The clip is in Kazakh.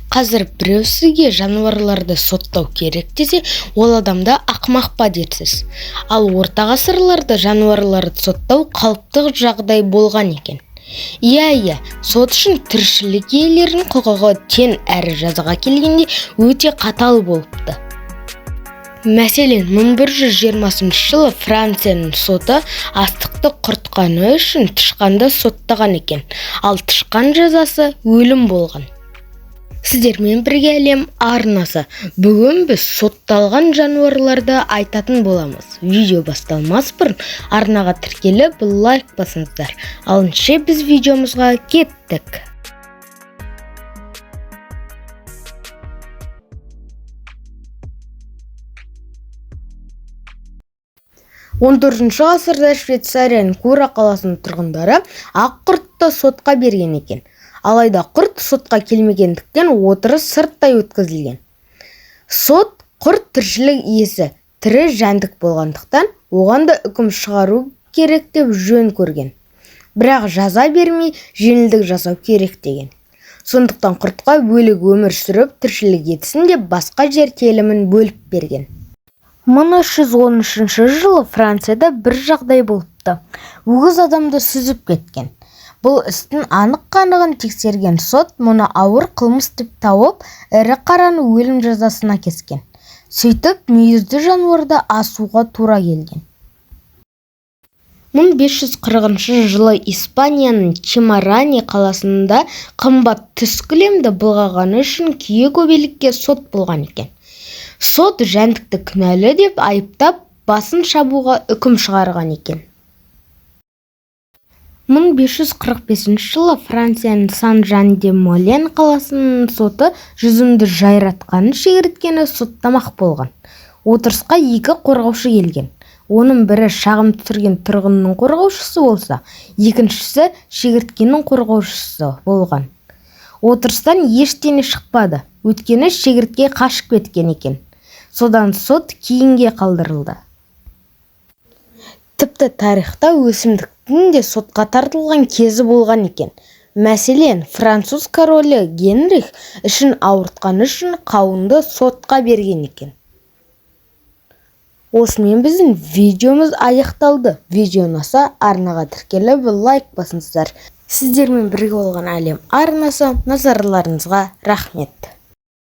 Қазір біреу сізге жануарларды соттау керек десе, ол адамды ақымақ па дерсіз. Ал орта ғасырларда жануарларды соттау қалыпты жағдай болған екен. Иә, сот үшін тіршілік иелерінің құқығы тең әрі жазаға келгенде өте қатал болыпты. Мәселен, 1120 жылы Францияның соты астықты құртқаны үшін тышқанды соттаған екен, ал тышқан жазасы өлім болған. Сіздермен бірге әлем арнасы. Бүгін біз сотталған жануарларды айтатын боламыз. Видео басталмас бұрын арнаға тіркеліп лайк басыңыздар. Алынше біз видеомызға кеттік. Он 14 ғасырда Швейцарияның Кура қаласының тұрғындары ақ құртты сотқа берген екен. Алайда құрт сотқа келмегендіктен отырыс сырттай өткізілген. Сот құрт тіршілік иесі тірі жәндік болғандықтан оған да үкім шығару керек деп жөн көрген. Бірақ жаза бермей жеңілдік жасау керек деген. Сондықтан құртқа бөлек өмір сүріп тіршілік етсін деп басқа жер телімін бөліп берген. 1313 жылы Францияда бір жағдай болыпты. Өгіз адамды сүзіп кеткен. Бұл істің анық-қанығын тексерген сот мұны ауыр қылмыс деп тауып, ірі қараны өлім жазасына кескен. Сөйтіп, мүйізді жануарды асуға тура келген. 1540 жылы Испанияның Чимарани қаласында қымбат түс кілемді былғағаны үшін кие-көбелікке сот болған екен. Сот жәндікті кінәлі деп айыптап, басын шабуға үкім шығарған екен. 1545 жылы Францияның Сан-Жан-де-Молен қаласының соты жүзімді жайратқанын шегірткені соттамақ болған. Отырысқа 2 қорғаушы келген. Оның бірі шағым түсірген тұрғынның қорғаушысы болса, екіншісі шегірткенің қорғаушысы болған. Отырыстан ештеңе шықпады, өйткені шегіртке қашып кеткен екен. Содан сот кейінге қалдырылды. Тіпті тарихта өсімдіктің де сотқа тартылған кезі болған екен. Мәселен, француз королі Генрих ішін ауыртқаны үшін қауынды сотқа берген екен. Осымен біздің видеомыз аяқталды. Видео ұнаса арнаға тіркеліп лайк басыңыздар. Сіздермен бірге болған әлем арнасы. Назарларыңызға рахмет.